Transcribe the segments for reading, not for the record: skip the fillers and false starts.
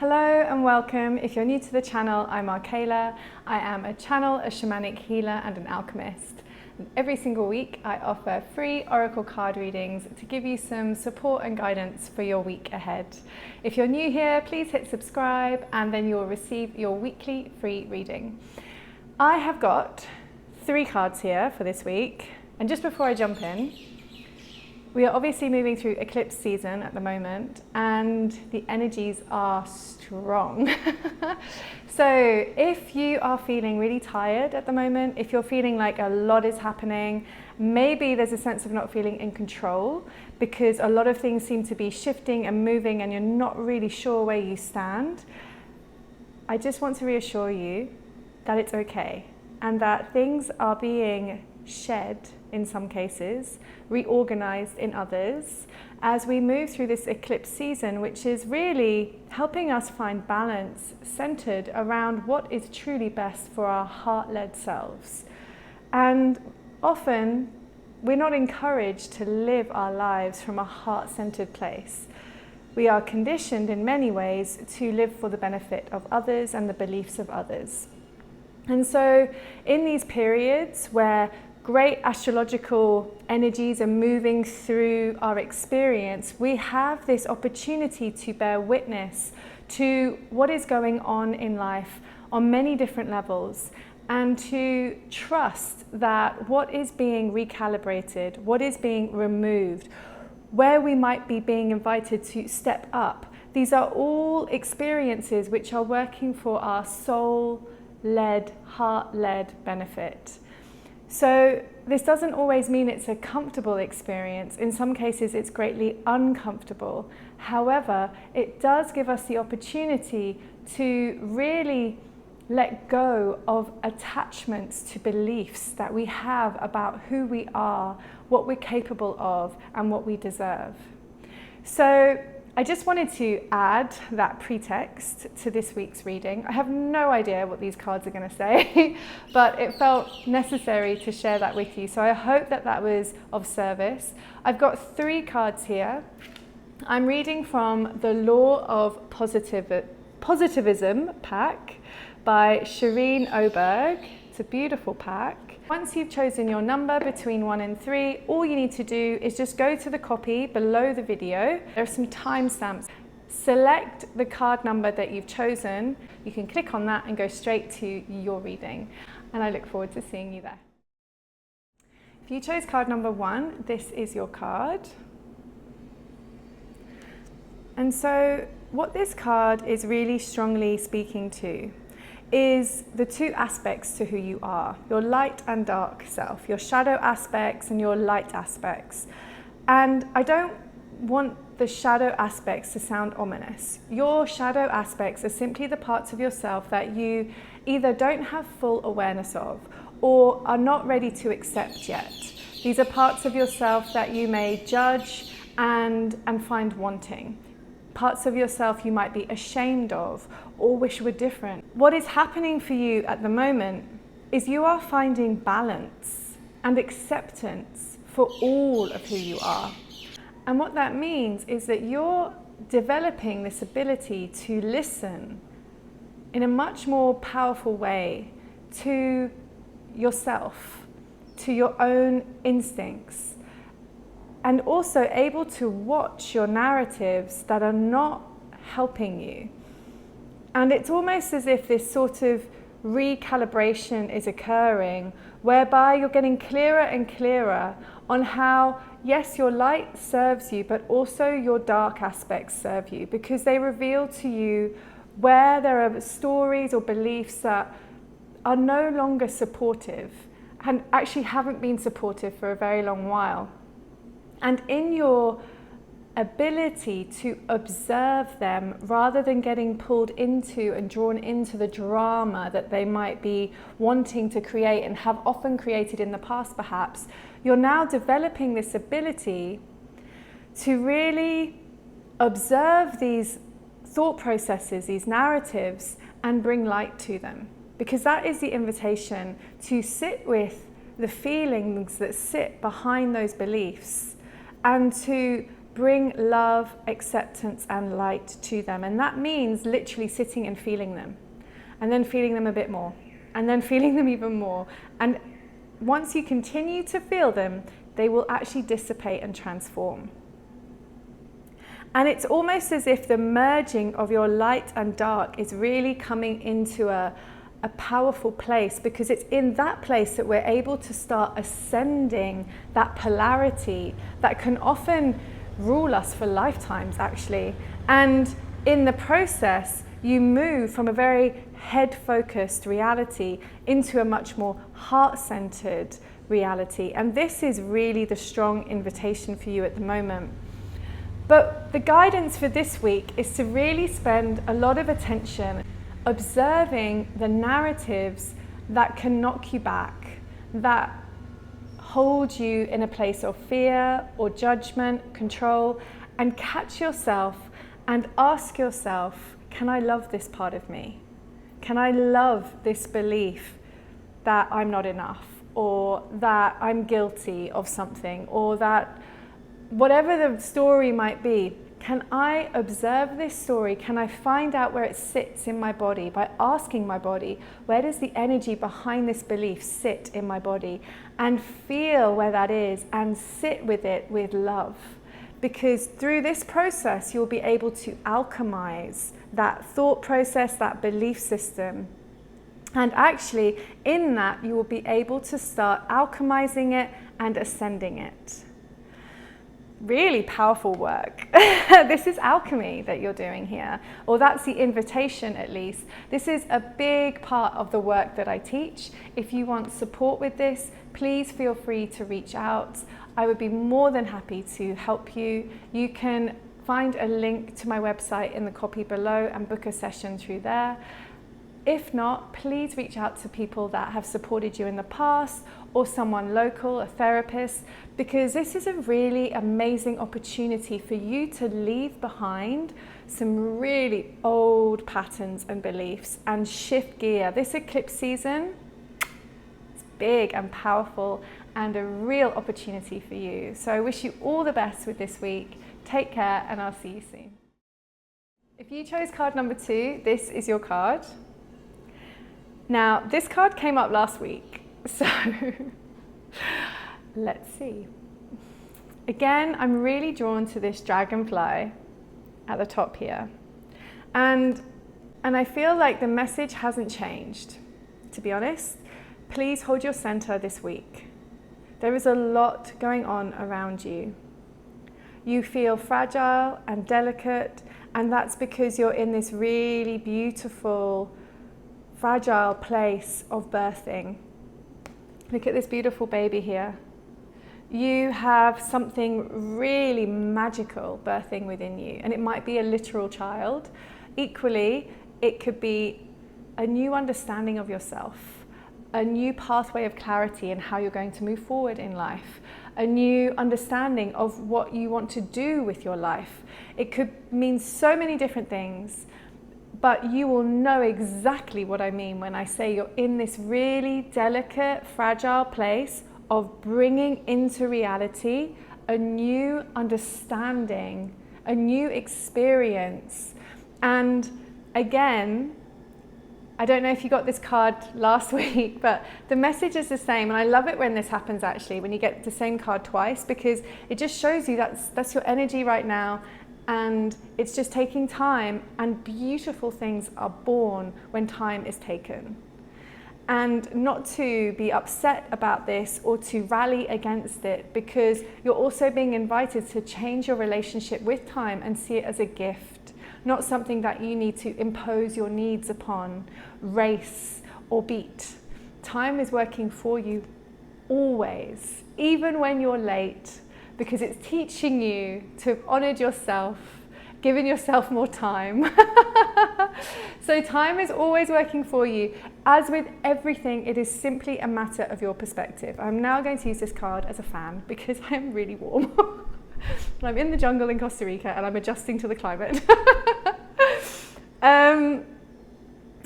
Hello and welcome. If you're new to the channel, I'm Arkayla. I am a channel, a shamanic healer and an alchemist. And every single week I offer free oracle card readings to give you some support and guidance for your week ahead. If you're new here, please hit subscribe and then you'll receive your weekly free reading. I have got 3 cards here for this week, and just before I jump in, we are obviously moving through eclipse season at the moment and the energies are strong. So if you are feeling really tired at the moment, if you're feeling like a lot is happening, maybe there's a sense of not feeling in control because a lot of things seem to be shifting and moving and you're not really sure where you stand, I just want to reassure you that it's okay and that things are being shed in some cases, reorganized in others, as we move through this eclipse season, which is really helping us find balance centered around what is truly best for our heart-led selves. And often we're not encouraged to live our lives from a heart-centered place. We are conditioned in many ways to live for the benefit of others and the beliefs of others. And so in these periods where great astrological energies are moving through our experience, we have this opportunity to bear witness to what is going on in life on many different levels and to trust that what is being recalibrated, what is being removed, where we might be being invited to step up, these are all experiences which are working for our soul-led, heart-led benefit. So this doesn't always mean it's a comfortable experience. In some cases, it's greatly uncomfortable. However, it does give us the opportunity to really let go of attachments to beliefs that we have about who we are, what we're capable of, and what we deserve. So I just wanted to add that pretext to this week's reading. I have no idea what these cards are going to say, but it felt necessary to share that with you. So I hope that that was of service. I've got 3 cards here. I'm reading from the Law of Positivism pack by Shereen Oberg. It's a beautiful pack. Once you've chosen your number between 1 and 3, all you need to do is just go to the copy below the video. There are some timestamps. Select the card number that you've chosen. You can click on that and go straight to your reading. And I look forward to seeing you there. If you chose card number 1, this is your card. And so what this card is really strongly speaking to is the 2 aspects to who you are, your light and dark self, your shadow aspects and your light aspects. And I don't want the shadow aspects to sound ominous. Your shadow aspects are simply the parts of yourself that you either don't have full awareness of or are not ready to accept yet. These are parts of yourself that you may judge and find wanting. Parts of yourself you might be ashamed of or wish were different. What is happening for you at the moment is you are finding balance and acceptance for all of who you are. And what that means is that you're developing this ability to listen in a much more powerful way to yourself, to your own instincts, and also able to watch your narratives that are not helping you. And it's almost as if this sort of recalibration is occurring, whereby you're getting clearer and clearer on how, yes, your light serves you, but also your dark aspects serve you, because they reveal to you where there are stories or beliefs that are no longer supportive and actually haven't been supportive for a very long while. And in your ability to observe them rather than getting pulled into and drawn into the drama that they might be wanting to create and have often created in the past perhaps, you're now developing this ability to really observe these thought processes, these narratives, and bring light to them. Because that is the invitation, to sit with the feelings that sit behind those beliefs and to bring love, acceptance, and light to them. And that means literally sitting and feeling them, and then feeling them a bit more, and then feeling them even more. And once you continue to feel them, they will actually dissipate and transform. And it's almost as if the merging of your light and dark is really coming into a powerful place, because it's in that place that we're able to start ascending that polarity that can often rule us for lifetimes, actually. And in the process, you move from a very head-focused reality into a much more heart-centered reality. And this is really the strong invitation for you at the moment. But the guidance for this week is to really spend a lot of attention observing the narratives that can knock you back, that hold you in a place of fear or judgment, control, and catch yourself and ask yourself, can I love this part of me? Can I love this belief that I'm not enough, or that I'm guilty of something, or that whatever the story might be, can I observe this story? Can I find out where it sits in my body by asking my body, where does the energy behind this belief sit in my body? And feel where that is and sit with it with love. Because through this process, you'll be able to alchemize that thought process, that belief system. And actually, in that, you will be able to start alchemizing it and ascending it. Really powerful work. This is alchemy that you're doing here, or that's the invitation at least. This is a big part of the work that I teach. If you want support with this, please feel free to reach out. I would be more than happy to help you. You can find a link to my website in the copy below and book a session through there. If not, please reach out to people that have supported you in the past, or someone local, a therapist, because this is a really amazing opportunity for you to leave behind some really old patterns and beliefs and shift gear. This eclipse season is big and powerful and a real opportunity for you. So I wish you all the best with this week. Take care, and I'll see you soon. If you chose card number 2, this is your card. Now, this card came up last week, so let's see. Again, I'm really drawn to this dragonfly at the top here. And I feel like the message hasn't changed, to be honest. Please hold your center this week. There is a lot going on around you. You feel fragile and delicate, and that's because you're in this really beautiful, fragile place of birthing. Look at this beautiful baby here. You have something really magical birthing within you, and it might be a literal child. Equally, it could be a new understanding of yourself, a new pathway of clarity in how you're going to move forward in life, a new understanding of what you want to do with your life. It could mean so many different things, but you will know exactly what I mean when I say you're in this really delicate, fragile place of bringing into reality a new understanding, a new experience. And again, I don't know if you got this card last week, but the message is the same. And I love it when this happens, actually, when you get the same card twice, because it just shows you that's your energy right now. And it's just taking time, and beautiful things are born when time is taken. And not to be upset about this or to rally against it, because you're also being invited to change your relationship with time and see it as a gift, not something that you need to impose your needs upon, race or beat. Time is working for you always, even when you're late, because it's teaching you to have honored yourself, given yourself more time. So time is always working for you. As with everything, it is simply a matter of your perspective. I'm now going to use this card as a fan because I'm really warm. I'm in the jungle in Costa Rica and I'm adjusting to the climate.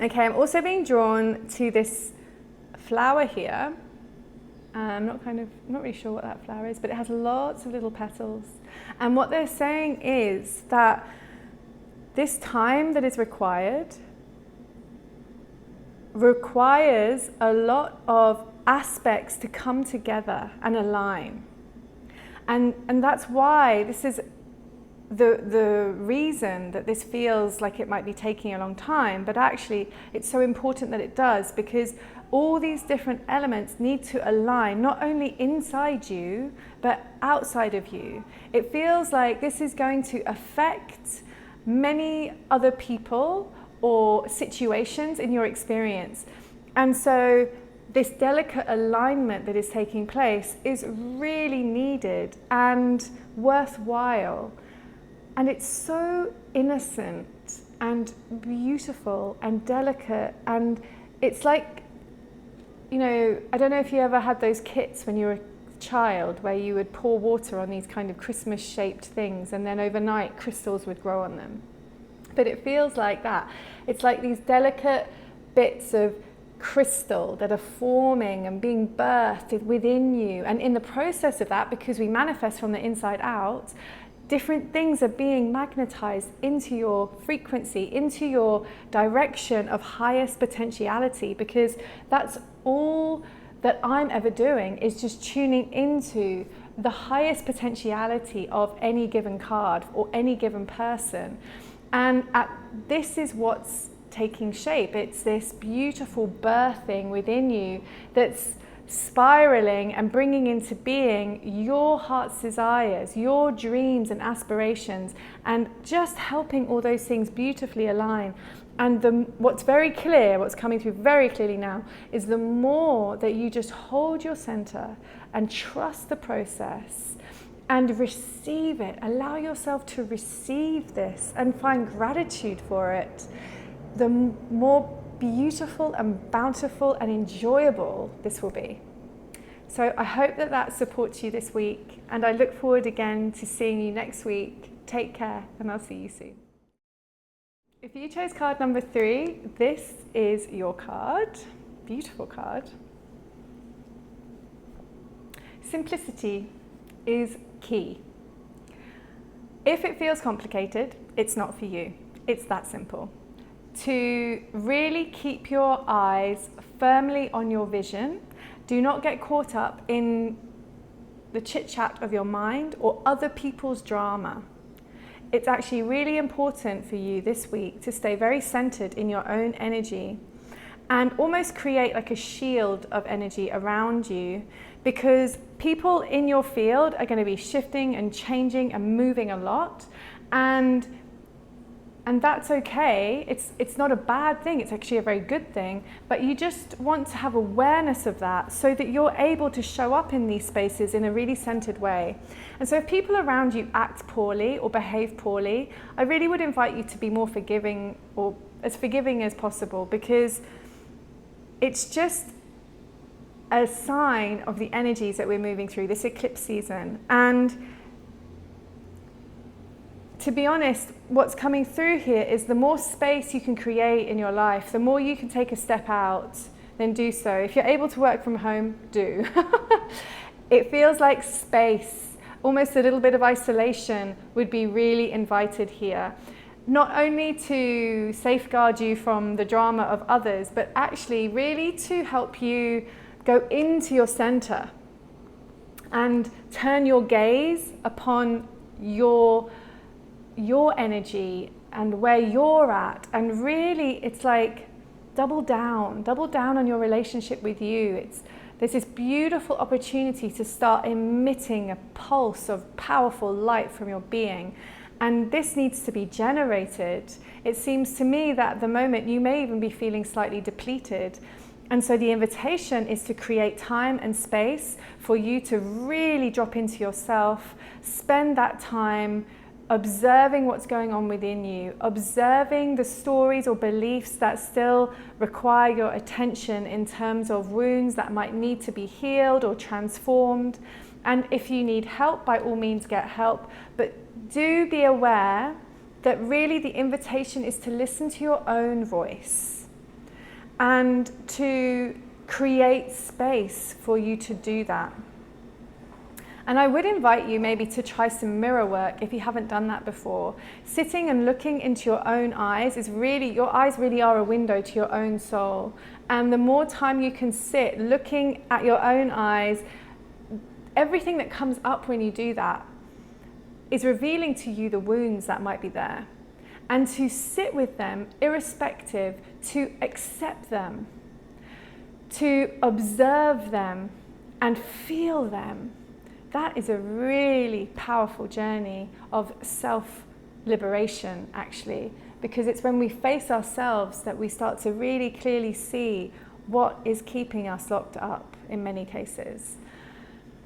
Okay, I'm also being drawn to this flower here. I'm not really sure what that flower is, but it has lots of little petals. And what they're saying is that this time that is requires a lot of aspects to come together and align. And that's why this is the reason that this feels like it might be taking a long time, but actually it's so important that it does, because all these different elements need to align, not only inside you, but outside of you. It feels like this is going to affect many other people or situations in your experience. And so this delicate alignment that is taking place is really needed and worthwhile. And it's so innocent and beautiful and delicate. And it's like, you know, I don't know if you ever had those kits when you were a child where you would pour water on these kind of Christmas shaped things and then overnight crystals would grow on them. But it feels like that. It's like these delicate bits of crystal that are forming and being birthed within you. And in the process of that, because we manifest from the inside out, different things are being magnetized into your frequency, into your direction of highest potentiality, because that's all that I'm ever doing, is just tuning into the highest potentiality of any given card or any given person. And this is what's taking shape. It's this beautiful birthing within you that's spiraling and bringing into being your heart's desires, your dreams and aspirations, and just helping all those things beautifully align. And what's very clear, what's coming through very clearly now, is the more that you just hold your center and trust the process and receive it, allow yourself to receive this and find gratitude for it, the more beautiful and bountiful and enjoyable this will be. So I hope that that supports you this week, and I look forward again to seeing you next week. Take care, and I'll see you soon. If you chose card number 3, this is your card. Beautiful card. Simplicity is key. If it feels complicated, it's not for you. It's that simple. To really keep your eyes firmly on your vision, do not get caught up in the chit-chat of your mind or other people's drama. It's actually really important for you this week to stay very centered in your own energy and almost create like a shield of energy around you, because people in your field are going to be shifting and changing and moving a lot, and that's okay. It's not a bad thing, it's actually a very good thing, but you just want to have awareness of that so that you're able to show up in these spaces in a really centered way. And so if people around you act poorly or behave poorly, I really would invite you to be more forgiving, or as forgiving as possible, because it's just a sign of the energies that we're moving through this eclipse season. And to be honest, what's coming through here is the more space you can create in your life, the more you can take a step out, then do so. If you're able to work from home, do. It feels like space, almost a little bit of isolation would be really invited here. Not only to safeguard you from the drama of others, but actually really to help you go into your center and turn your gaze upon your energy and where you're at. And really, it's like double down on your relationship with you. There's this beautiful opportunity to start emitting a pulse of powerful light from your being. And this needs to be generated. It seems to me that at the moment you may even be feeling slightly depleted. And so the invitation is to create time and space for you to really drop into yourself, spend that time observing what's going on within you, observing the stories or beliefs that still require your attention in terms of wounds that might need to be healed or transformed. And if you need help, by all means get help, but do be aware that really the invitation is to listen to your own voice and to create space for you to do that. And I would invite you maybe to try some mirror work if you haven't done that before. Sitting and looking into your own eyes is really, your eyes really are a window to your own soul. And the more time you can sit looking at your own eyes, everything that comes up when you do that is revealing to you the wounds that might be there. And to sit with them, irrespective, to accept them, to observe them and feel them. That is a really powerful journey of self-liberation, actually, because it's when we face ourselves that we start to really clearly see what is keeping us locked up in many cases.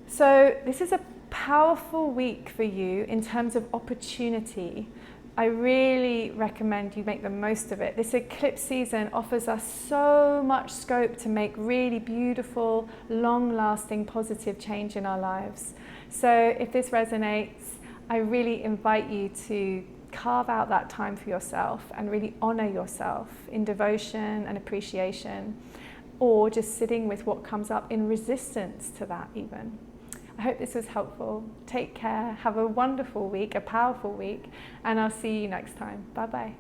So this is a powerful week for you in terms of opportunity. I really recommend you make the most of it. This eclipse season offers us so much scope to make really beautiful, long-lasting, positive change in our lives. So if this resonates, I really invite you to carve out that time for yourself and really honor yourself in devotion and appreciation, or just sitting with what comes up in resistance to that even. I hope this was helpful. Take care, have a wonderful week, a powerful week, and I'll see you next time. Bye-bye.